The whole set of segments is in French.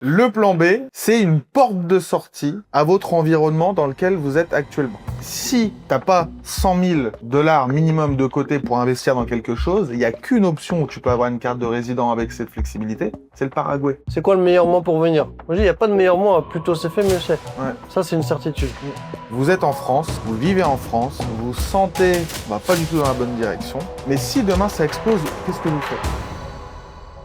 Le plan B, c'est une porte de sortie à votre environnement dans lequel vous êtes actuellement. Si t'as pas 100 000 $ minimum de côté pour investir dans quelque chose, il n'y a qu'une option où tu peux avoir une carte de résident avec cette flexibilité, c'est le Paraguay. C'est quoi le meilleur mois pour venir? Moi, je dis, il n'y a pas de meilleur mois, plutôt c'est fait, mieux c'est. Ouais. Ça, c'est une certitude. Vous êtes en France, vous vivez en France, vous sentez pas du tout dans la bonne direction, mais si demain ça explose, qu'est-ce que vous faites?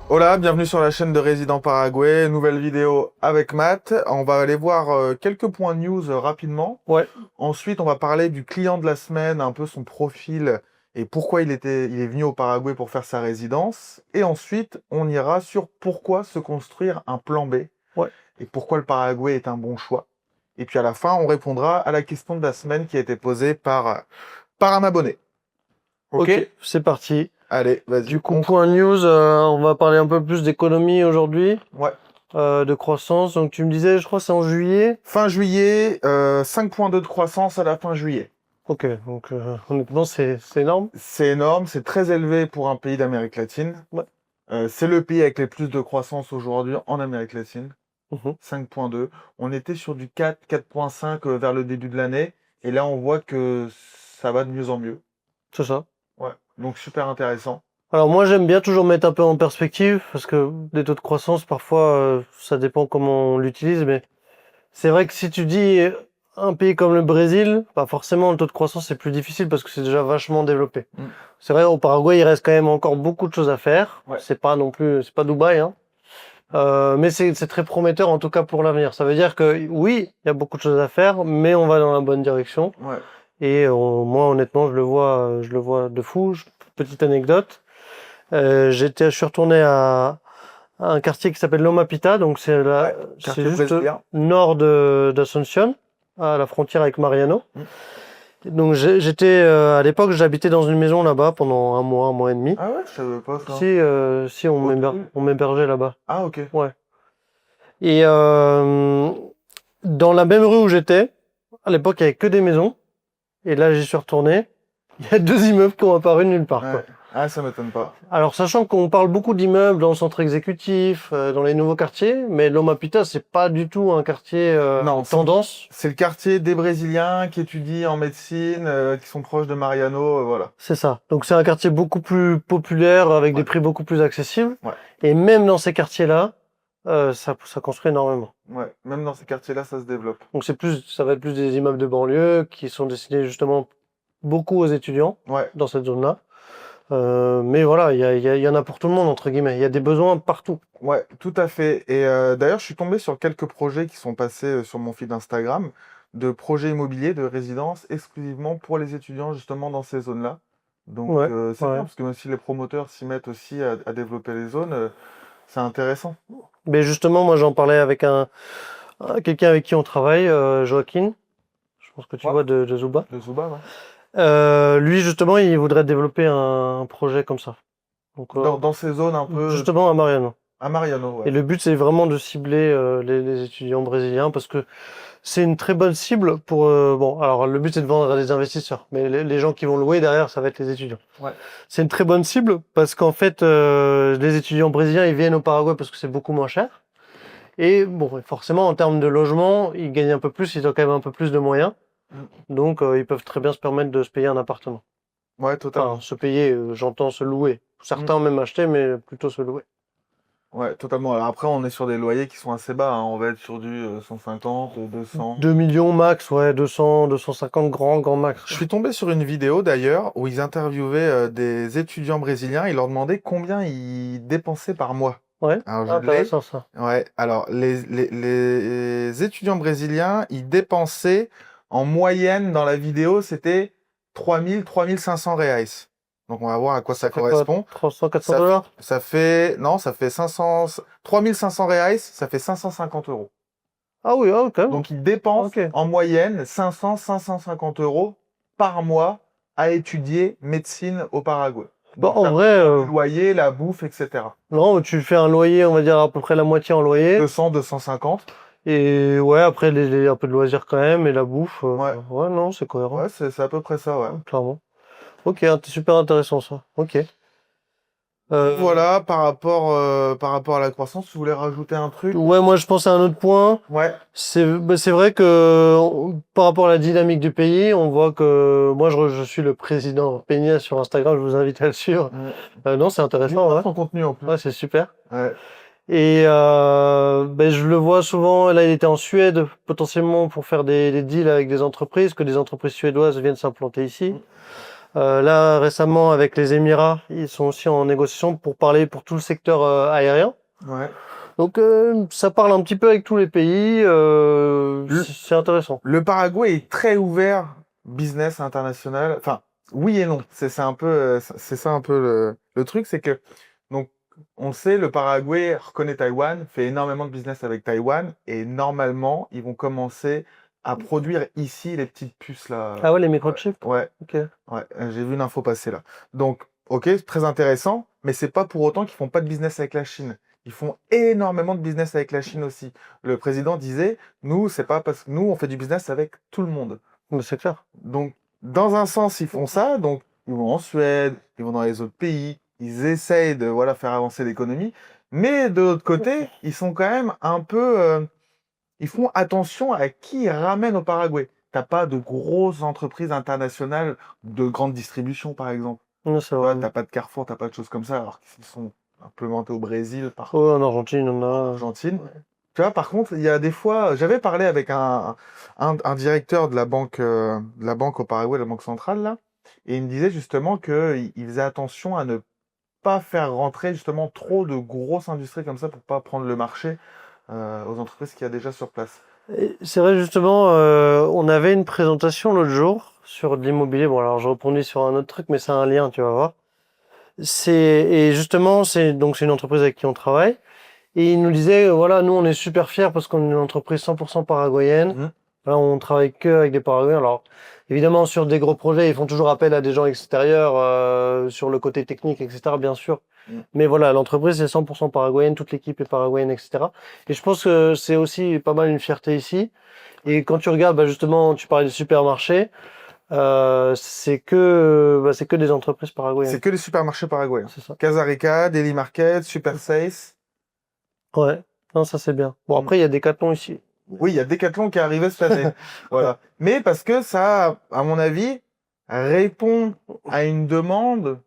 Hola, bienvenue sur la chaîne de Résident Paraguay, nouvelle vidéo avec Matt. On va aller voir quelques points news rapidement. Ouais. Ensuite, on va parler du client de la semaine, un peu son profil et pourquoi il est venu au Paraguay pour faire sa résidence. Et ensuite, on ira sur pourquoi se construire un plan B Ouais. et pourquoi le Paraguay est un bon choix. Et puis à la fin, on répondra à la question de la semaine qui a été posée par un abonné. Ok, c'est parti. Allez, vas-y. Du coup, point news, on va parler un peu plus d'économie aujourd'hui. Ouais. De croissance. Donc tu me disais, je crois c'est en juillet. Fin juillet, 5,2 de croissance à la fin juillet. Ok, donc honnêtement c'est énorme. C'est énorme, c'est très élevé pour un pays d'Amérique latine. Ouais. C'est le pays avec les plus de croissance aujourd'hui en Amérique latine. 5,2. On était sur du 4, 4,5 vers le début de l'année. Et là, on voit que ça va de mieux en mieux. C'est ça. Ouais, donc super intéressant. Alors moi j'aime bien toujours mettre un peu en perspective parce que les taux de croissance parfois ça dépend comment on l'utilise, mais c'est vrai que si tu dis un pays comme le Brésil, bah forcément le taux de croissance c'est plus difficile parce que c'est déjà vachement développé. C'est vrai au Paraguay il reste quand même encore beaucoup de choses à faire. Ouais. C'est pas non plus, c'est pas Dubaï, hein. Mais c'est très prometteur en tout cas pour l'avenir. Ça veut dire que oui il y a beaucoup de choses à faire, mais on va dans la bonne direction. Ouais. Et moi honnêtement je le vois de fou. Petite anecdote. Je suis retourné à un quartier qui s'appelle Loma Pita, donc c'est juste brésilien. nord d'Asunción, à la frontière avec Mariano. Donc j'étais à l'époque j'habitais dans une maison là-bas pendant un mois et demi. Ah ouais, je savais pas ça. Si on m'hébergeait là-bas. Ah ok. Ouais. Et dans la même rue où j'étais, à l'époque il y avait que des maisons. Et là j'y suis retourné. Il y a 2 immeubles qui ont apparu nulle part. Ouais. Quoi. Ah, ça m'étonne pas. Alors, sachant qu'on parle beaucoup d'immeubles dans le centre exécutif, dans les nouveaux quartiers, mais Loma Pita, c'est pas du tout un quartier Non, tendance. C'est le quartier des Brésiliens qui étudient en médecine, qui sont proches de Mariano, voilà. C'est ça. Donc, c'est un quartier beaucoup plus populaire, avec des prix beaucoup plus accessibles. Ouais. Et même dans ces quartiers-là, ça construit énormément. Ouais, même dans ces quartiers-là, ça se développe. Donc, ça va être plus des immeubles de banlieue qui sont destinés justement beaucoup aux étudiants dans cette zone-là. Mais voilà, il y en a pour tout le monde, entre guillemets. Il y a des besoins partout. Ouais, tout à fait. Et d'ailleurs, je suis tombé sur quelques projets qui sont passés sur mon feed Instagram, de projets immobiliers, de résidences exclusivement pour les étudiants, justement, dans ces zones-là. Donc, c'est bien, parce que même si les promoteurs s'y mettent aussi à développer les zones, c'est intéressant. Mais justement, moi, j'en parlais avec quelqu'un avec qui on travaille, Joaquin. Je pense que tu vois de Zuba. De Zuba, ouais. Lui, justement, il voudrait développer un projet comme ça. Donc, dans ces zones un peu... Justement, à Mariano. À Mariano, ouais. Et le but, c'est vraiment de cibler les étudiants brésiliens parce que c'est une très bonne cible pour... bon, alors le but, c'est de vendre à des investisseurs. Mais les gens qui vont louer derrière, ça va être les étudiants. Ouais. C'est une très bonne cible parce qu'en fait, les étudiants brésiliens, ils viennent au Paraguay parce que c'est beaucoup moins cher. Et bon, forcément, en termes de logement, ils gagnent un peu plus, ils ont quand même un peu plus de moyens. Donc, ils peuvent très bien se permettre de se payer un appartement. Ouais, totalement. Enfin, se payer, j'entends se louer. Certains même acheter, mais plutôt se louer. Ouais, totalement. Alors après, on est sur des loyers qui sont assez bas. Hein. On va être sur du 150, 200. 2 millions max, ouais, 200, 250 grand max. Je suis tombé sur une vidéo d'ailleurs où ils interviewaient des étudiants brésiliens. Ils leur demandaient combien ils dépensaient par mois. Ouais, alors, intéressant ça. Ouais, alors les étudiants brésiliens, ils dépensaient en moyenne dans la vidéo, c'était 3000, 3500 reais. Donc on va voir à quoi ça correspond. 300, 400 dollars? Ça fait 500, 3500 reais, ça fait 550 euros. Ah oui, quand même. Donc ils dépensent en moyenne 500, 550 euros par mois à étudier médecine au Paraguay. Bon, en vrai, le loyer, la bouffe, etc. Non, tu fais un loyer, on va dire à peu près la moitié en loyer. 200, 250. Et ouais, après un peu de loisirs quand même et la bouffe. Ouais, non, c'est cohérent. Ouais, c'est à peu près ça, ouais. Clairement. Ok, c'est super intéressant ça. Ok. Voilà, par rapport à la croissance, tu voulais rajouter un truc? Ouais, moi je pense à un autre point. Ouais. C'est vrai que par rapport à la dynamique du pays, on voit que moi je suis le président Peña sur Instagram, je vous invite à le suivre. Non, c'est intéressant, ouais. Son contenu en plus. Ouais, c'est super. Ouais. Et je le vois souvent, là il était en Suède potentiellement pour faire des deals avec des entreprises, que des entreprises suédoises viennent s'implanter ici. Là récemment avec les Émirats, ils sont aussi en négociation pour parler pour tout le secteur aérien. Ouais. Donc ça parle un petit peu avec tous les pays, c'est intéressant. Le Paraguay est très ouvert business international. Enfin, oui et non. C'est ça un peu, c'est ça un peu le truc, c'est que donc on le sait, le Paraguay reconnaît Taïwan, fait énormément de business avec Taïwan et normalement ils vont commencer à produire ici les petites puces là. Ah ouais, les microchips. Ouais. Ok. Ouais, j'ai vu une info passer là. Donc, ok, très intéressant, mais c'est pas pour autant qu'ils font pas de business avec la Chine. Ils font énormément de business avec la Chine aussi. Le président disait, nous, c'est pas parce que nous, on fait du business avec tout le monde. Mais c'est clair. Donc, dans un sens, ils font ça, donc ils vont en Suède, ils vont dans les autres pays, ils essayent de voilà faire avancer l'économie, mais de l'autre côté, ils sont quand même un peu, ils font attention à qui ils ramènent au Paraguay. T'as pas de grosses entreprises internationales de grande distribution, par exemple. Non, c'est Tu vois, vrai. t'as pas de Carrefour, t'as pas de choses comme ça, alors qu'ils sont implémentés au Brésil, partout Ouais, en Argentine, on en a. Argentine. Tu vois, par contre, il y a des fois, j'avais parlé avec un directeur de la banque au Paraguay, la banque centrale, là, et il me disait justement qu'il faisait attention à ne pas faire rentrer justement trop de grosses industries comme ça pour pas prendre le marché aux entreprises qu'il y a déjà sur place. Et c'est vrai, justement, on avait une présentation l'autre jour sur de l'immobilier. Bon, alors je reprends sur un autre truc, mais c'est un lien, tu vas voir. Et justement, c'est une entreprise avec qui on travaille. Et il nous disait, voilà, nous on est super fiers parce qu'on est une entreprise 100% paraguayenne. Mhm. Là, on travaille que avec des Paraguayens. Alors, évidemment, sur des gros projets, ils font toujours appel à des gens extérieurs, sur le côté technique, etc., bien sûr. Mais voilà, l'entreprise est 100% paraguayenne, toute l'équipe est paraguayenne, etc. Et je pense que c'est aussi pas mal une fierté ici. Et quand tu regardes, justement, tu parlais des supermarchés, c'est que des entreprises paraguayennes. C'est que les supermarchés paraguayens. C'est ça. Casa Rica, Deli Market, Super Seis. Ouais. Non, ça c'est bien. Bon, après, il y a Decathlon ici. Oui, il y a Decathlon qui est arrivé cette année. Voilà. Mais parce que ça, à mon avis, répond à une demande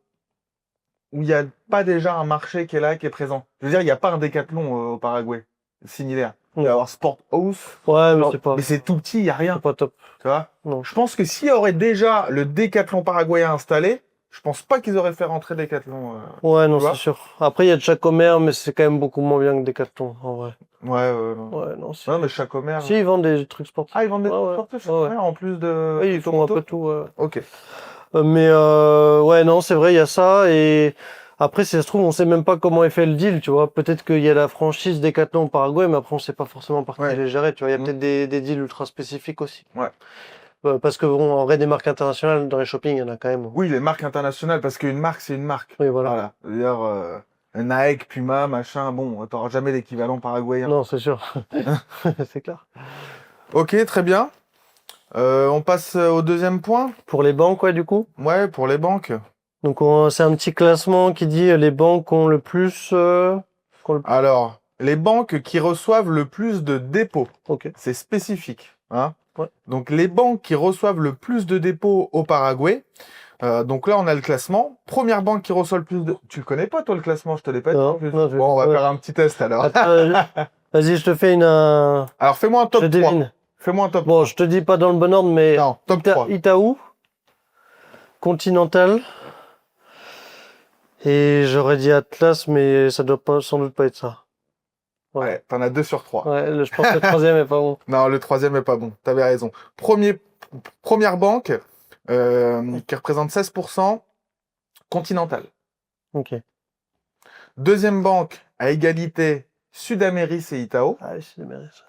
où il n'y a pas déjà un marché qui est là, qui est présent. Je veux dire, il n'y a pas un Decathlon au Paraguay similaire. Il va y avoir Sport House. Ouais, mais Mais c'est tout petit, il n'y a rien. c'est pas top. Tu vois? Non. Je pense que s'il y aurait déjà le Decathlon paraguayen installé, je pense pas qu'ils auraient fait rentrer Decathlon. Ouais, non, tu vois c'est sûr. Après, il y a de Chacomer, mais c'est quand même beaucoup moins bien que Decathlon, en vrai. Ouais, non. Ouais, non, c'est... Non, mais Chacomer. Si, ils vendent des trucs sportifs. Ah, ils vendent des Ouais, trucs ouais. sportifs, Ouais, ouais. Chacomer, en plus de. Oui, ils font un Automoto peu tout, ouais. Ok. Mais ouais, non, c'est vrai, il y a ça. Et après, si ça se trouve, on sait même pas comment est fait le deal, tu vois. Peut-être qu'il y a la franchise Decathlon au Paraguay, mais après, on sait pas forcément par qui Ouais. les gérer, tu vois. Il y a Mhm. peut-être des deals ultra spécifiques aussi. Ouais. Parce que bon, en vrai, des marques internationales dans les shopping, il y en a quand même. Oui, les marques internationales, parce qu'une marque, c'est une marque. Oui, voilà. Voilà. D'ailleurs, Nike, Puma, machin, bon, t'auras jamais d'équivalent paraguayen. Non, c'est sûr. C'est clair. Ok, très bien. On passe au deuxième point. Pour les banques, ouais, du coup. Ouais, pour les banques. Donc, c'est un petit classement qui dit les banques ont le plus. Alors, les banques qui reçoivent le plus de dépôts. Ok. C'est spécifique. Hein. Ouais. Donc, les banques qui reçoivent le plus de dépôts au Paraguay. Donc là, on a le classement. Première banque qui reçoit le plus de... Tu le connais pas, toi, le classement? Je te l'ai pas dit. Non, En plus. non, Bon, on va faire un petit test, alors. Attends, vas-y, je te fais une. Alors, fais-moi un Je top 3. devine. Fais-moi un top Bon, je te dis pas dans le bon ordre, mais Non, top 3. Itaú, Continental, et j'aurais dit Atlas, mais ça doit pas, sans doute pas être ça. Ouais, t'en as 2 sur 3. Ouais, je pense que le troisième est pas bon. Non, le troisième est pas bon. T'avais raison. Première banque qui représente 16%, Continental. Ok. Deuxième banque à égalité, Sudameris et Itaú. Ah, oui, c'est Sudameris.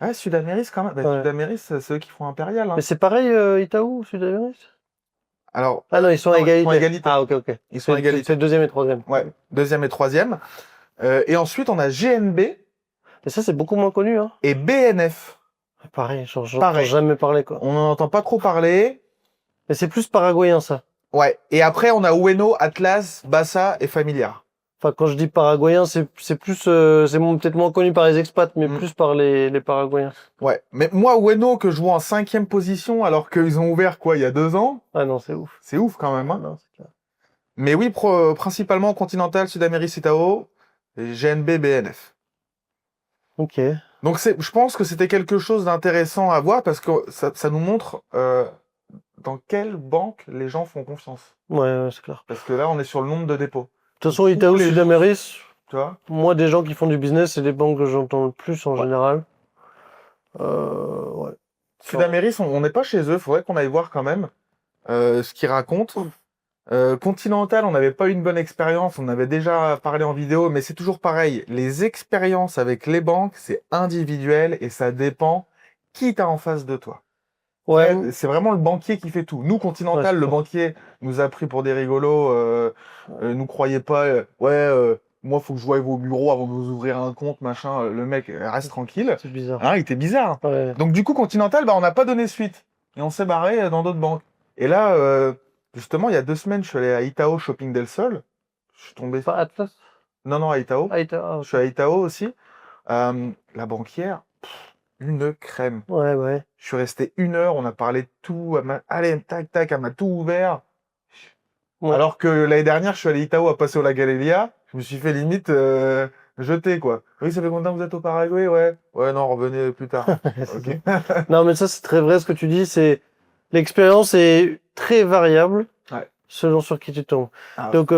Ah, Sudameris quand même. Bah, Ouais. Sudameris, c'est eux qui font Impérial. Hein. Mais c'est pareil, Itaú, Sudameris? Alors, Ah non, ils sont à non, égalité. ils sont à égalité. Ah, ok, ok. Ils sont à égalité. C'est deuxième et troisième. Ouais, deuxième et troisième. Et ensuite, on a GNB Et ça, c'est beaucoup moins connu, hein. et BNF. Pareil, j'en Pareil. jamais parlé, quoi. On n'en entend pas trop parler. Mais c'est plus paraguayen, ça. Ouais. Et après, on a Ueno, Atlas, Bassa et Familiar. Enfin, quand je dis paraguayen, c'est plus, peut-être moins connu par les expats, mais plus par les Paraguayens. Ouais. Mais moi, Ueno, que je vois en 5e position, alors qu'ils ont ouvert quoi, il y a 2 ans, Ah non, c'est ouf. c'est ouf quand même, hein. Non, c'est clair. Mais oui, principalement Continental, Sud-Amérique, Citao, et GNB, BNF. Ok. Donc je pense que c'était quelque chose d'intéressant à voir parce que ça nous montre dans quelle banque les gens font confiance. Ouais, c'est clair. Parce que là, on est sur le nombre de dépôts. De toute façon, Tous Itaú, les jours, Sud-Amérique, tu vois. moi, des gens qui font du business, c'est des banques que j'entends le plus en Ouais. général. Ouais. Sud-Amérique, on n'est pas chez eux, faudrait qu'on aille voir quand même ce qu'ils racontent. Continental, on n'avait pas eu une bonne expérience, on avait déjà parlé en vidéo, mais c'est toujours pareil. Les expériences avec les banques, c'est individuel et ça dépend qui t'as en face de toi. Ouais. C'est vraiment le banquier qui fait tout. Nous, Continental, Ouais, le banquier nous a pris pour des rigolos, nous croyez pas, moi, faut que je voie vos bureaux avant de vous ouvrir un compte, machin. Le mec, reste tranquille. C'est bizarre. Hein, il était bizarre. Ouais. Donc, du coup, Continental, on n'a pas donné suite. Et on s'est barré dans d'autres banques. Et là, justement, il y a 2 semaines, je suis allé à Itao Shopping del Sol. Je suis tombé. Pas Atlas? Non, à Itao. Ah, Ita- Je suis à Itao aussi. La banquière, une crème. Ouais. Je suis resté 1 heure, on a parlé de tout. Allez, tac, tac, elle m'a tout ouvert. Ouais. Alors que l'année dernière, je suis allé à Itao à passer au La Galeria. Je me suis fait limite jeter, quoi. Oui, ça fait combien que vous êtes au Paraguay? Ouais. Ouais, non, revenez plus tard. Ok. Non, mais ça, c'est très vrai ce que tu dis. L'expérience est très variable selon sur qui tu tombes. Ah. Donc,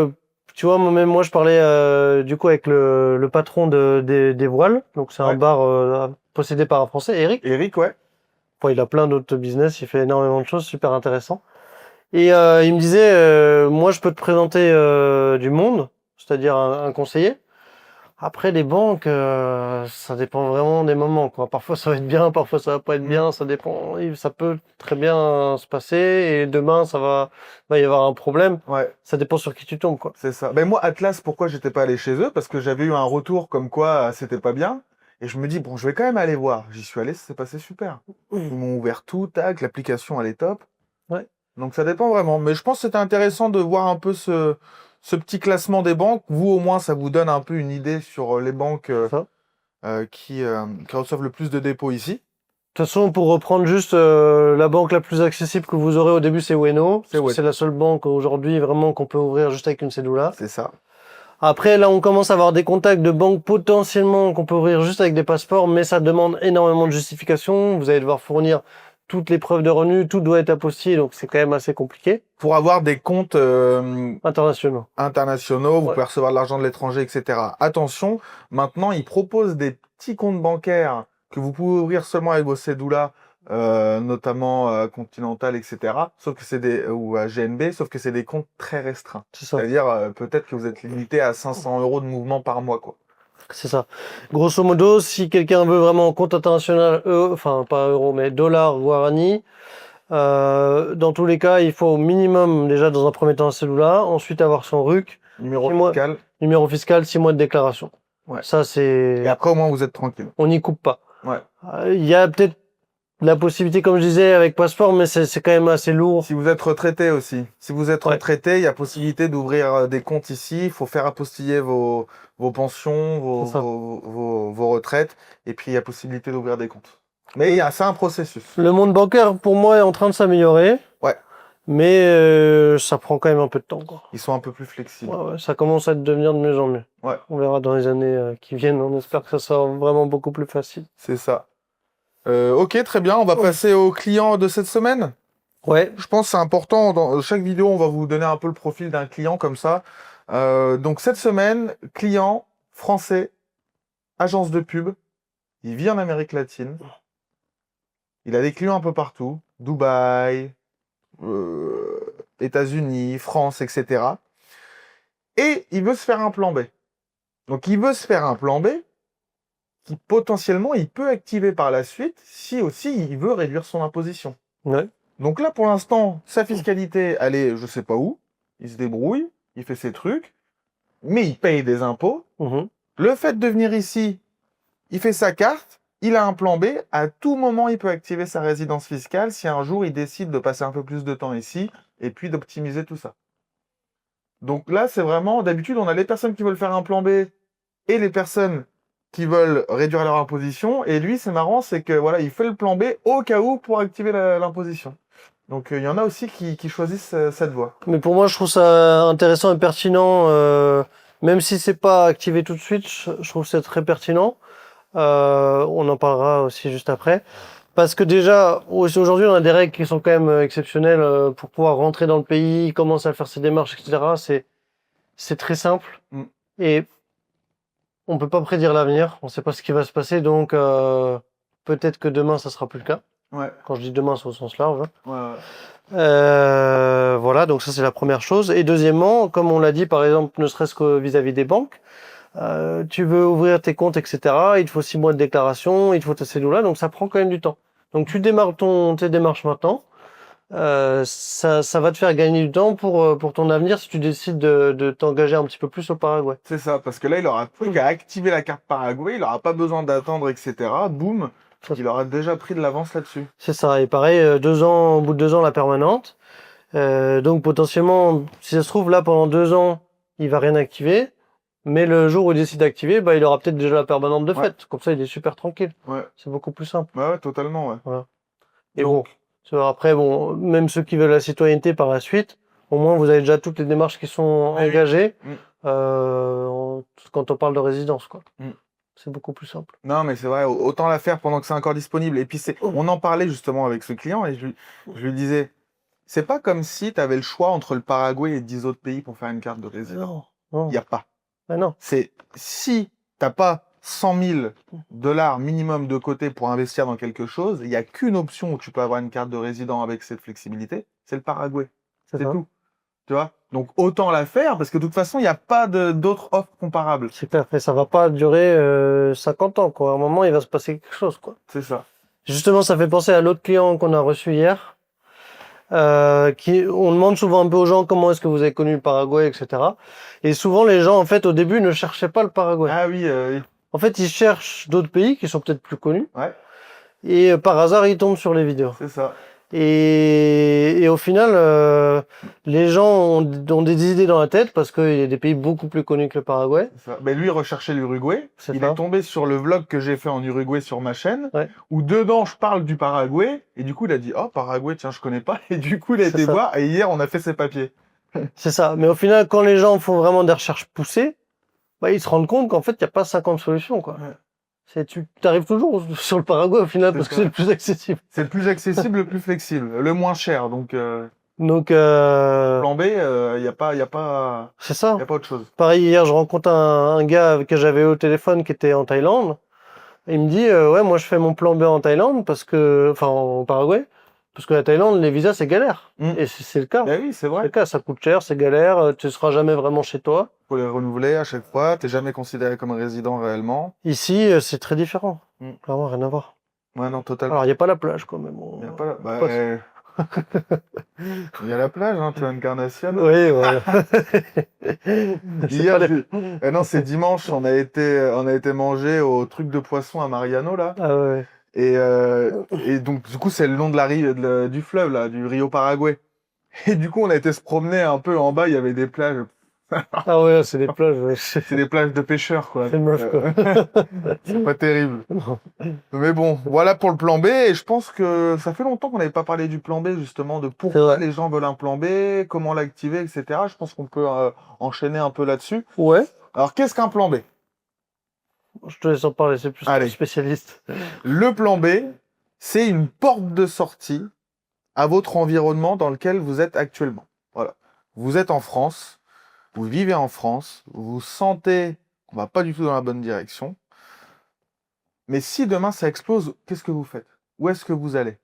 tu vois, moi, je parlais du coup avec le patron des voiles. Donc, c'est un bar possédé par un Français, Eric. Eric, ouais. Enfin, il a plein d'autres business. Il fait énormément de choses super intéressantes. Et il me disait, moi, je peux te présenter du monde, c'est-à-dire un conseiller. Après, les banques, ça dépend vraiment des moments, quoi. Parfois, ça va être bien, parfois, ça va pas être bien, ça dépend. Ça peut très bien se passer et demain, va y avoir un problème. Ouais. Ça dépend sur qui tu tombes, quoi. C'est ça. Ben moi, Atlas, pourquoi j'étais pas allé chez eux? Parce que j'avais eu un retour comme quoi c'était pas bien. Et je me dis, bon, je vais quand même aller voir. J'y suis allé, ça s'est passé super. Ils m'ont ouvert tout, tac, l'application, elle est top. Ouais. Donc ça dépend vraiment. Mais je pense que c'était intéressant de voir un peu ce petit classement des banques. Vous, au moins, ça vous donne un peu une idée sur les banques qui reçoivent le plus de dépôts ici. De toute façon, pour reprendre juste la banque la plus accessible que vous aurez au début, c'est Ueno. C'est la seule banque aujourd'hui vraiment qu'on peut ouvrir juste avec une cédula. C'est ça. Après, là, on commence à avoir des contacts de banques potentiellement qu'on peut ouvrir juste avec des passeports, mais ça demande énormément de justification. Vous allez devoir fournir toutes les preuves de revenus, tout doit être apostillé, donc c'est quand même assez compliqué. Pour avoir des comptes internationaux, vous pouvez recevoir de l'argent de l'étranger, etc. Attention, maintenant, ils proposent des petits comptes bancaires que vous pouvez ouvrir seulement avec vos cédulas, notamment Continental, etc. Sauf que c'est ou à GNB, sauf que c'est des comptes très restreints. C'est-à-dire peut-être que vous êtes limité à 500 € de mouvement par mois, quoi. C'est ça. Grosso modo, si quelqu'un veut vraiment un compte international, enfin pas euro, mais dollar, guarani, dans tous les cas, il faut au minimum déjà dans un premier temps un cellulaire, ensuite avoir son RUC, numéro fiscal, 6 mois de déclaration. Ouais. Ça c'est. Et après au moins vous êtes tranquille. On n'y coupe pas. Ouais. Il y a peut-être la possibilité, comme je disais, avec passeport, mais c'est quand même assez lourd. Si vous êtes retraité aussi. Si vous êtes retraité, il y a possibilité d'ouvrir des comptes ici. Il faut faire apostiller vos pensions, vos retraites. Et puis, il y a possibilité d'ouvrir des comptes. Mais c'est un processus. Le monde bancaire, pour moi, est en train de s'améliorer. Ouais. Mais ça prend quand même un peu de temps, quoi. Ils sont un peu plus flexibles. Ouais, ça commence à devenir de mieux en mieux. Ouais. On verra dans les années qui viennent. On espère que ça sera vraiment beaucoup plus facile. C'est ça. Ok, très bien. On va passer aux clients de cette semaine. Ouais. Je pense que c'est important. Dans chaque vidéo, on va vous donner un peu le profil d'un client comme ça. Donc cette semaine, client français, agence de pub. Il vit en Amérique latine. Il a des clients un peu partout. Dubaï, États-Unis, France, etc. Et il veut se faire un plan B. Donc il veut se faire un plan B qui potentiellement il peut activer par la suite si aussi il veut réduire son imposition. Ouais. Donc là pour l'instant, sa fiscalité, elle est je sais pas où, il se débrouille, il fait ses trucs, mais il paye des impôts. Le fait de venir ici, il fait sa carte, il a un plan B, à tout moment il peut activer sa résidence fiscale si un jour il décide de passer un peu plus de temps ici et puis d'optimiser tout ça. Donc là, c'est vraiment, d'habitude, on a les personnes qui veulent faire un plan B et les personnes qui veulent réduire leur imposition. Et lui, c'est marrant, c'est que voilà, il fait le plan B au cas où pour activer l'imposition. Donc il y en a aussi qui choisissent cette voie. Mais pour moi, je trouve ça intéressant et pertinent, même si c'est pas activé tout de suite, je trouve que c'est très pertinent. On en parlera aussi juste après. Parce que déjà, aujourd'hui, on a des règles qui sont quand même exceptionnelles pour pouvoir rentrer dans le pays, commencer à faire ses démarches, etc. C'est très simple. Mm. Et on peut pas prédire l'avenir. On sait pas ce qui va se passer. Donc, peut-être que demain, ça sera plus le cas. Ouais. Quand je dis demain, c'est au sens large. Ouais, ouais. Voilà, donc ça, c'est la première chose. Et deuxièmement, comme on l'a dit, par exemple, ne serait-ce que vis-à-vis des banques, tu veux ouvrir tes comptes, etc. Il te faut 6 mois de déclaration, il te faut ta cédule-là, donc ça prend quand même du temps. Donc tu démarres tes démarches maintenant. Ça va te faire gagner du temps pour ton avenir si tu décides de t'engager un petit peu plus au Paraguay. C'est ça, parce que là, il aura plus qu'à activer la carte Paraguay, il aura pas besoin d'attendre, etc. Boum, il aura déjà pris de l'avance là-dessus. C'est ça, et pareil, 2 ans, au bout de 2 ans, la permanente. Donc potentiellement, si ça se trouve, là, pendant 2 ans, il va rien activer. Mais le jour où il décide d'activer, bah, il aura peut-être déjà la permanente de fait. Comme ça, il est super tranquille. Ouais. C'est beaucoup plus simple. Ouais, totalement, ouais. Voilà. Et bon, après, bon, même ceux qui veulent la citoyenneté par la suite, au moins, vous avez déjà toutes les démarches qui sont engagées, quand on parle de résidence, quoi. C'est beaucoup plus simple. Non, mais c'est vrai, autant la faire pendant que c'est encore disponible. Et puis, on en parlait justement avec ce client et je lui disais, c'est pas comme si tu avais le choix entre le Paraguay et 10 autres pays pour faire une carte de résident. Non. Il n'y a pas. Ah non. C'est si t'as pas 100 000 $ minimum de côté pour investir dans quelque chose, il n'y a qu'une option où tu peux avoir une carte de résident avec cette flexibilité, c'est le Paraguay. C'est tout. Tu vois? Donc autant la faire parce que de toute façon, il n'y a pas d'autres offres comparables. C'est clair, et ça va pas durer 50 ans, quoi. À un moment, il va se passer quelque chose, quoi. C'est ça. Justement, ça fait penser à l'autre client qu'on a reçu hier. On demande souvent un peu aux gens comment est-ce que vous avez connu le Paraguay, etc. Et souvent les gens, en fait, au début, ne cherchaient pas le Paraguay. Ah oui, oui. En fait, ils cherchent d'autres pays qui sont peut-être plus connus. Ouais. Et par hasard, ils tombent sur les vidéos. C'est ça. Et au final, les gens ont des idées dans la tête parce qu'il y a des pays beaucoup plus connus que le Paraguay. C'est ça. Ben lui, il recherchait l'Uruguay. Il est tombé sur le vlog que j'ai fait en Uruguay sur ma chaîne, où dedans, je parle du Paraguay. Et du coup, il a dit, oh, Paraguay, tiens, je connais pas. Et du coup, il a été voir. Et hier, on a fait ses papiers. C'est ça. Mais au final, quand les gens font vraiment des recherches poussées, bah, ils se rendent compte qu'en fait, il n'y a pas 50 solutions, quoi. Tu arrives toujours sur le Paraguay au final parce que c'est le plus accessible. C'est le plus accessible, le plus flexible, le moins cher. Donc plan B, il y a pas. C'est ça. Il y a pas autre chose. Pareil, hier, je rencontre un gars que j'avais eu au téléphone qui était en Thaïlande. Il me dit, ouais, moi je fais mon plan B en Thaïlande au Paraguay, parce que la Thaïlande, les visas, c'est galère. Et c'est le cas. Ben oui, c'est vrai. C'est le cas, ça coûte cher, c'est galère, tu seras jamais vraiment chez toi. Faut les renouveler à chaque fois, t'es jamais considéré comme résident réellement. Ici, c'est très différent. Clairement, rien à voir. Ouais, non, totalement. Alors, il n'y a pas la plage, quand même. Il y a pas la... Il y a la plage, hein, tu as une Encarnación. Oui, voilà. Hier, non, c'est dimanche, on a été manger au truc de poisson à Mariano, là. Ah ouais. Et donc, du coup, c'est le long de la rive, du fleuve, là, du Rio Paraguay. Et du coup, on a été se promener un peu en bas, il y avait des plages. Ah ouais, c'est des plages. Ouais. C'est des plages de pêcheurs, quoi. C'est moche, quoi. C'est pas terrible. Mais bon, voilà pour le plan B. Et je pense que ça fait longtemps qu'on n'avait pas parlé du plan B, justement, de pourquoi les gens veulent un plan B, comment l'activer, etc. Je pense qu'on peut enchaîner un peu là-dessus. Ouais. Alors, qu'est-ce qu'un plan B? Je te laisse en parler, c'est plus spécialiste. Le plan B, c'est une porte de sortie à votre environnement dans lequel vous êtes actuellement. Voilà. Vous êtes en France. Vous vivez en France, vous sentez qu'on va pas du tout dans la bonne direction. Mais si demain ça explose, qu'est-ce que vous faites? Où est-ce que vous allez?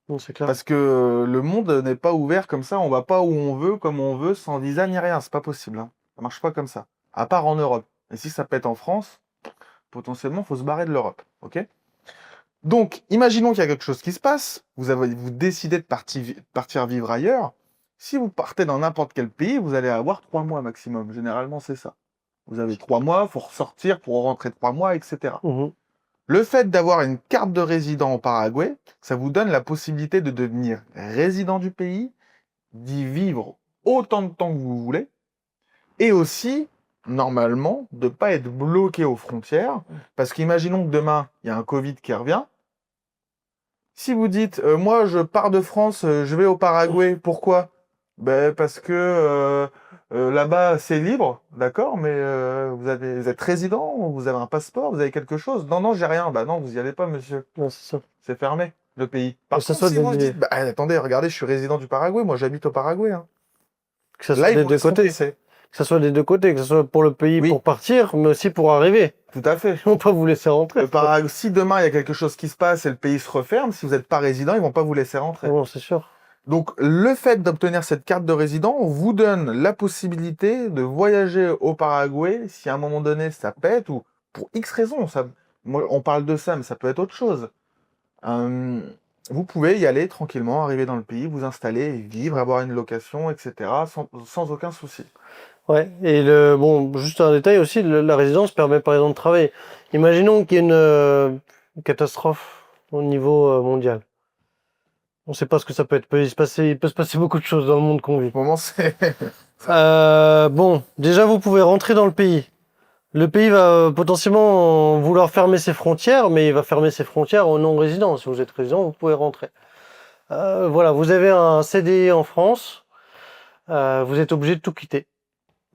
Non, c'est clair. Parce que le monde n'est pas ouvert comme ça, on va pas où on veut, comme on veut, sans visa ni rien, c'est pas possible. Hein. Ça marche pas comme ça. À part en Europe. Et si ça pète en France, potentiellement, faut se barrer de l'Europe. Ok? Donc, imaginons qu'il y a quelque chose qui se passe, vous décidez de partir vivre ailleurs. Si vous partez dans n'importe quel pays, vous allez avoir 3 mois maximum. Généralement, c'est ça. Vous avez 3 mois, faut ressortir pour rentrer 3 mois, etc. Le fait d'avoir une carte de résident au Paraguay, ça vous donne la possibilité de devenir résident du pays, d'y vivre autant de temps que vous voulez, Et aussi, normalement, de ne pas être bloqué aux frontières, parce qu'imaginons que demain, il y a un Covid qui revient. Si vous dites, moi je pars de France, je vais au Paraguay, pourquoi? Ben, parce que là-bas c'est libre, d'accord, mais vous êtes résident, vous avez un passeport, vous avez quelque chose? Non, non, j'ai rien. Bah non, vous y allez pas, monsieur. Non, c'est ça. C'est fermé, le pays. Que Par ça contre, soit si vous dites, bah, attendez, regardez, je suis résident du Paraguay, moi j'habite au Paraguay, hein. que ça Là, soit ils des vous deux laisseront côtés. passer. Que ça soit des deux côtés, que ce soit pour le pays Oui, pour partir, mais aussi pour arriver. tout à fait. Ils vont pas vous laisser rentrer. Si demain il y a quelque chose qui se passe et le pays se referme, si vous n'êtes pas résident, ils vont pas vous laisser rentrer. Non, c'est sûr. Donc, le fait d'obtenir cette carte de résident vous donne la possibilité de voyager au Paraguay si à un moment donné ça pète ou pour X raisons. Moi, on parle de ça, mais ça peut être autre chose. Euh, Vous pouvez y aller tranquillement, arriver dans le pays, vous installer, vivre, avoir une location, etc., sans aucun souci. Ouais. Et bon, juste un détail aussi, la résidence permet par exemple de travailler. Imaginons qu'il y ait une catastrophe au niveau mondial. On sait pas ce que ça peut être. Il peut se passer beaucoup de choses dans le monde qu'on vit. Au moment, c'est... Bon, déjà vous pouvez rentrer dans le pays. Le pays va potentiellement vouloir fermer ses frontières, mais il va fermer ses frontières aux non-résidents. Si vous êtes résident, vous pouvez rentrer. Voilà, vous avez un CDI en France, vous êtes obligé de tout quitter.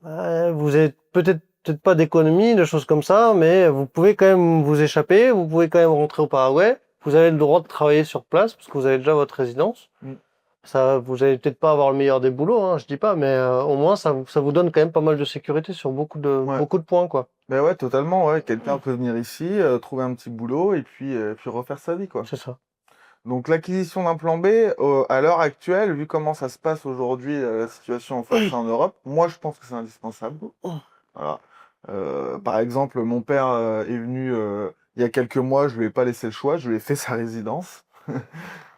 Vous avez peut-être pas d'économie, de choses comme ça, mais vous pouvez quand même vous échapper, vous pouvez quand même rentrer au Paraguay. Vous avez le droit de travailler sur place parce que vous avez déjà votre résidence. Mm. Ça, vous allez peut-être pas avoir le meilleur des boulots, hein, je dis pas, mais au moins ça vous donne quand même pas mal de sécurité sur Ouais. beaucoup de points, quoi. Ben ouais, totalement, ouais. Quelqu'un peut venir ici, trouver un petit boulot et puis refaire sa vie, quoi. C'est ça. Donc l'acquisition d'un plan B, à l'heure actuelle, vu comment ça se passe aujourd'hui, la situation en France et en Europe, moi je pense que c'est indispensable. Voilà. Par exemple, mon père est venu il y a quelques mois, je lui ai pas laissé le choix, je lui ai fait sa résidence.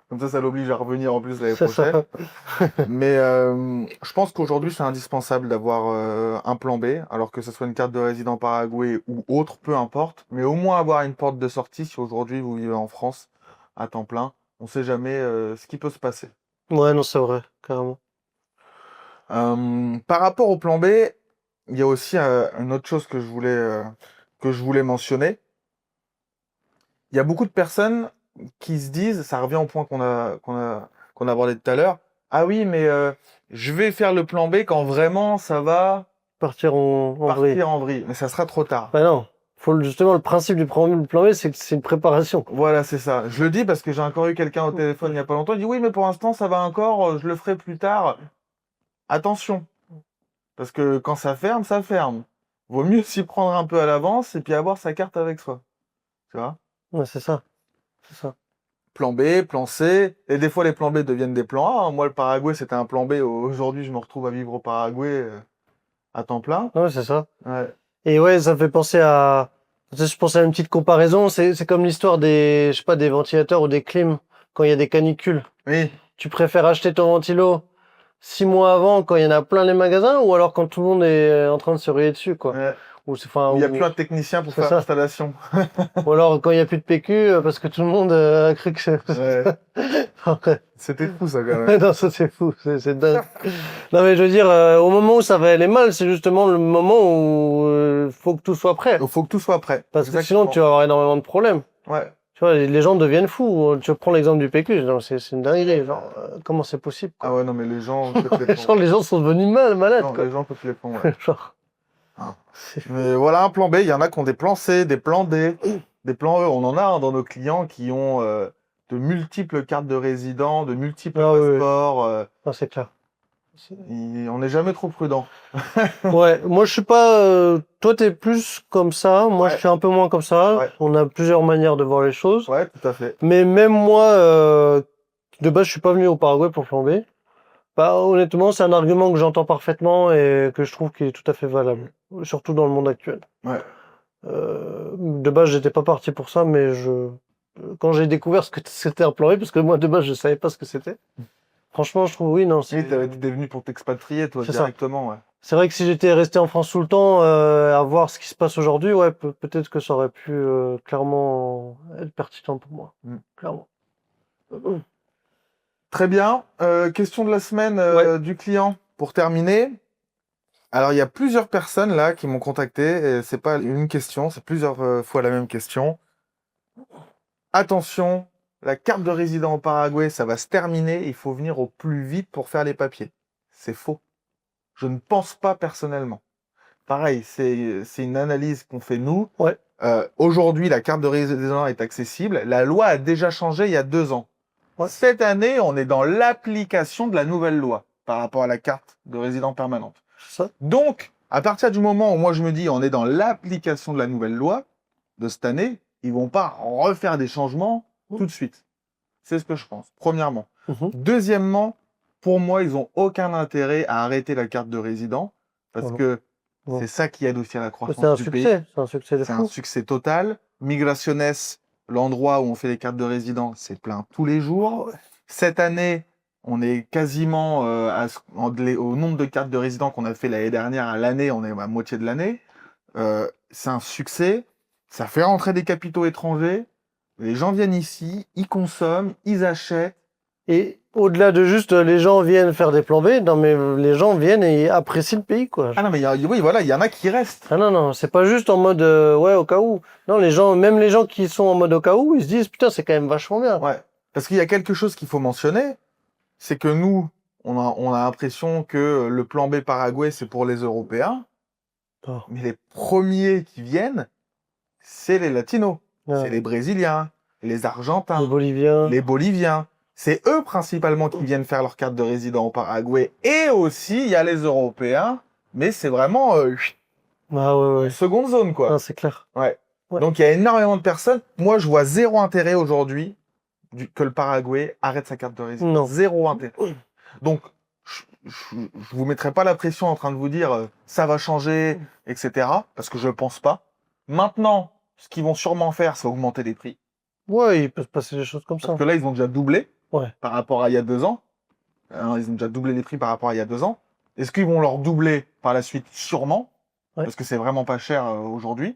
Comme ça l'oblige à revenir en plus l'année C'est ça. prochaine. Mais je pense qu'aujourd'hui c'est indispensable d'avoir un plan B, alors que ce soit une carte de résident Paraguay ou autre, peu importe. Mais au moins avoir une porte de sortie si aujourd'hui vous vivez en France à temps plein. On sait jamais ce qui peut se passer. Ouais, non, c'est vrai, carrément. Par rapport au plan B, il y a aussi une autre chose que je voulais mentionner. Il y a beaucoup de personnes qui se disent, ça revient au point qu'on a abordé tout à l'heure. Ah oui, mais je vais faire le plan B quand vraiment ça va Partir en vrille. partir en vrille. Mais ça sera trop tard. Bah non. Justement, le principe du plan B, c'est que c'est une préparation. Voilà, c'est ça. Je le dis parce que j'ai encore eu quelqu'un au téléphone il y a pas longtemps. Il dit oui, mais pour l'instant ça va encore. Je le ferai plus tard. Attention, parce que quand ça ferme, ça ferme. Vaut mieux s'y prendre un peu à l'avance et puis avoir sa carte avec soi. Tu vois? Ouais, c'est ça. C'est ça. Plan B, plan C, et des fois les plans B deviennent des plans A, hein. Moi, le Paraguay, c'était un plan B. Aujourd'hui, je me retrouve à vivre au Paraguay à temps plein. Ouais, c'est ça. Ouais. Et ouais, ça me fait penser à, je pense à une petite comparaison. C'est comme l'histoire des, je sais pas, des ventilateurs ou des clims quand il y a des canicules. Oui, Tu préfères acheter ton ventilo 6 mois avant quand il y en a plein les magasins ou alors quand tout le monde est en train de se ruer dessus, quoi. ouais. Ou c'est, enfin, Il n'y a ou, plus un technicien pour c'est faire ça. l'installation. Ou alors quand il y a plus de PQ parce que tout le monde a cru que c'est... Ouais. Ouais. C'était fou, ça, quand même. Non, ça c'est fou, c'est dingue. Non mais je veux dire, au moment où ça va aller mal, c'est justement le moment où faut que tout soit prêt. Il faut que tout soit prêt. Parce que sinon tu vas avoir énormément de problèmes. Ouais. Tu vois, les gens deviennent fous. Tu prends l'exemple du PQ, genre, c'est une dinguerie. Genre, comment c'est possible, quoi. Ah ouais, non, mais les gens pètent les plombs. Genre, les gens sont devenus malades, Non, quoi. les gens pètent les plombs, ouais. Genre, Ah. c'est- Mais voilà un plan B. Il y en a qui ont des plans C, des plans D, des plans E. On en a hein, dans nos clients qui ont de multiples cartes de résident, de multiples Ah oui, oui. passeports. Non, c'est clair. On n'est jamais trop prudent. Ouais, moi je suis pas. Toi t'es plus comme ça, moi Ouais. je suis un peu moins comme ça. Ouais. On a plusieurs manières de voir les choses. Ouais, tout à fait. Mais même moi, de base, je suis pas venu au Paraguay pour flamber. Bah, honnêtement, c'est un argument que j'entends parfaitement et que je trouve qui est tout à fait valable, surtout dans le monde actuel. Ouais. De base, j'étais pas parti pour ça, mais quand j'ai découvert ce que c'était un plan B, parce que moi de base, je savais pas ce que c'était. Franchement, je trouve oui, non, Oui, t'es venu pour t'expatrier, toi, C'est ça. directement, ouais. C'est vrai que si j'étais resté en France tout le temps, à voir ce qui se passe aujourd'hui, ouais, peut-être que ça aurait pu clairement être pertinent pour moi, clairement. Très bien. Question de la semaine Ouais. du client. Pour terminer, Alors, il y a plusieurs personnes là qui m'ont contacté, et c'est pas une question, c'est plusieurs fois la même question. Attention, la carte de résident au Paraguay, ça va se terminer, il faut venir au plus vite pour faire les papiers. C'est faux. Je ne pense pas personnellement. Pareil, c'est une analyse qu'on fait nous. Ouais. Aujourd'hui, la carte de résident est accessible. La loi a déjà changé il y a 2 ans. Ouais. Cette année, on est dans l'application de la nouvelle loi par rapport à la carte de résident permanente. Ça. Donc, à partir du moment où moi je me dis on est dans l'application de la nouvelle loi de cette année, ils vont pas refaire des changements tout de suite. C'est ce que je pense, premièrement. Deuxièmement, pour moi, ils ont aucun intérêt à arrêter la carte de résident parce que c'est ça qui aide aussi à la croissance du pays. C'est un succès de fou. C'est un succès total. Migrationes, l'endroit où on fait les cartes de résident, c'est plein tous les jours. Cette année, on est quasiment au nombre de cartes de résidents qu'on a fait l'année dernière à l'année, on est à moitié de l'année. C'est un succès. Ça fait rentrer des capitaux étrangers. Les gens viennent ici, ils consomment, ils achètent. Et au-delà de juste les gens viennent faire des plans B, non mais les gens viennent et apprécient le pays, quoi. Ah non, mais oui, voilà, il y en a qui restent. Ah non, c'est pas juste en mode ouais, au cas où. Non, même les gens qui sont en mode au cas où, ils se disent putain, c'est quand même vachement bien. Ouais. Parce qu'il y a quelque chose qu'il faut mentionner, c'est que nous, on a l'impression que le plan B Paraguay, c'est pour les Européens. Oh. Mais les premiers qui viennent, c'est les Latinos. Ouais. C'est les Brésiliens, les Argentins, les Boliviens. C'est eux principalement qui viennent faire leur carte de résident au Paraguay. Et aussi, il y a les Européens, mais c'est vraiment seconde zone, quoi. Ah, c'est clair. Ouais. Donc, il y a énormément de personnes. Moi, je vois zéro intérêt aujourd'hui que le Paraguay arrête sa carte de résident. Non. Zéro intérêt. Donc, je vous mettrai pas la pression en train de vous dire ça va changer, etc. Parce que je pense pas. Maintenant, ce qu'ils vont sûrement faire, c'est augmenter les prix. Ouais, il peut se passer des choses comme ça. Parce que là, ils ont déjà doublé ouais. par rapport à il y a 2 ans. Alors, ils ont déjà doublé les prix par rapport à il y a 2 ans. Est-ce qu'ils vont leur doubler par la suite? Sûrement. Ouais. Parce que c'est vraiment pas cher aujourd'hui.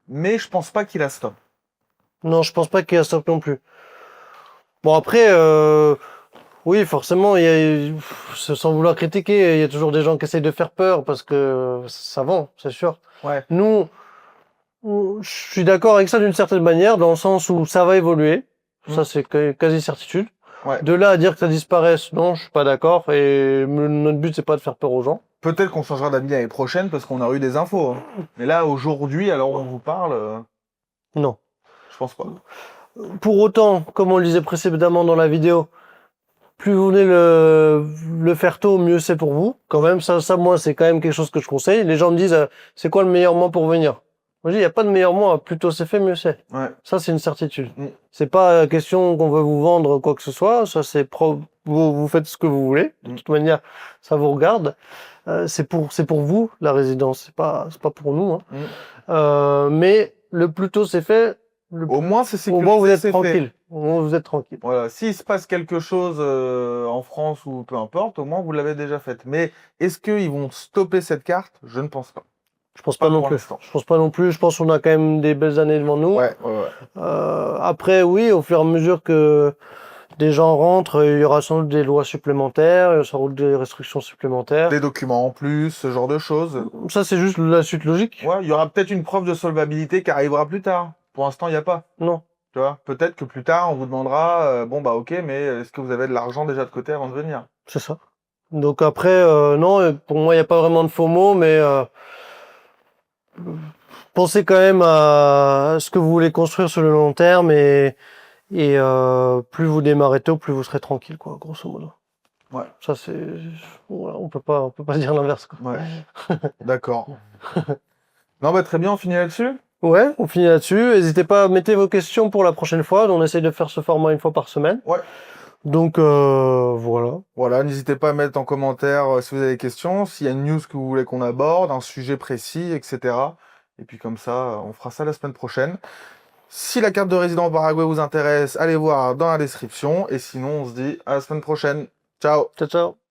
Mais je pense pas qu'il a stop. Non, je pense pas qu'il a stop non plus. Bon, après, oui, forcément, sans vouloir critiquer, il y a toujours des gens qui essayent de faire peur parce que ça vend, c'est sûr. Ouais. Nous, je suis d'accord avec ça d'une certaine manière, dans le sens où ça va évoluer. Ça, c'est quasi certitude. Ouais. De là à dire que ça disparaisse, non, je suis pas d'accord. Et notre but, c'est pas de faire peur aux gens. Peut-être qu'on changera d'avis l'année prochaine parce qu'on a eu des infos. Hein. Mais là, aujourd'hui, alors on vous parle... Non. Je pense pas. Pour autant, comme on le disait précédemment dans la vidéo, plus vous venez le faire tôt, mieux c'est pour vous. Quand même, ça, moi, c'est quand même quelque chose que je conseille. Les gens me disent, c'est quoi le meilleur mois pour venir? Moi, je dis, il n'y a pas de meilleur mois. Plus tôt c'est fait, mieux c'est. Ouais. Ça, c'est une certitude. C'est pas question qu'on veut vous vendre quoi que ce soit. Ça, c'est vous faites ce que vous voulez. De toute manière, ça vous regarde. C'est pour vous, la résidence. C'est pas pour nous. Hein. Mais le plus tôt c'est fait, au moins c'est sécurisé. Au moins vous êtes tranquille. Au moins vous êtes tranquille. Voilà. S'il se passe quelque chose en France ou peu importe, au moins vous l'avez déjà faite. Mais est-ce qu'ils vont stopper cette carte? Je ne pense pas. Je pense pas non plus. Je pense pas non plus. Je pense qu'on a quand même des belles années devant nous. Ouais. Après, oui, au fur et à mesure que des gens rentrent, il y aura sans doute des lois supplémentaires, il y aura sans doute des restrictions supplémentaires. Des documents en plus, ce genre de choses. Ça, c'est juste la suite logique. Ouais, il y aura peut-être une preuve de solvabilité qui arrivera plus tard. Pour l'instant, il n'y a pas. Non. Tu vois, peut-être que plus tard, on vous demandera, bon bah ok, mais est-ce que vous avez de l'argent déjà de côté avant de venir? C'est ça. Donc après, non, pour moi, il n'y a pas vraiment de faux mots, mais pensez quand même à ce que vous voulez construire sur le long terme et plus vous démarrez tôt, plus vous serez tranquille, quoi, grosso modo. Ouais. Ça, c'est, voilà, on peut pas dire l'inverse, quoi. Ouais. D'accord. Non, bah, très bien, on finit là-dessus? Ouais, on finit là-dessus. N'hésitez pas à mettre vos questions pour la prochaine fois. On essaye de faire ce format une fois par semaine. Ouais. Donc, voilà. Voilà, n'hésitez pas à mettre en commentaire si vous avez des questions, s'il y a une news que vous voulez qu'on aborde, un sujet précis, etc. Et puis comme ça, on fera ça la semaine prochaine. Si la carte de résident au Paraguay vous intéresse, allez voir dans la description. Et sinon, on se dit à la semaine prochaine. Ciao. Ciao, ciao.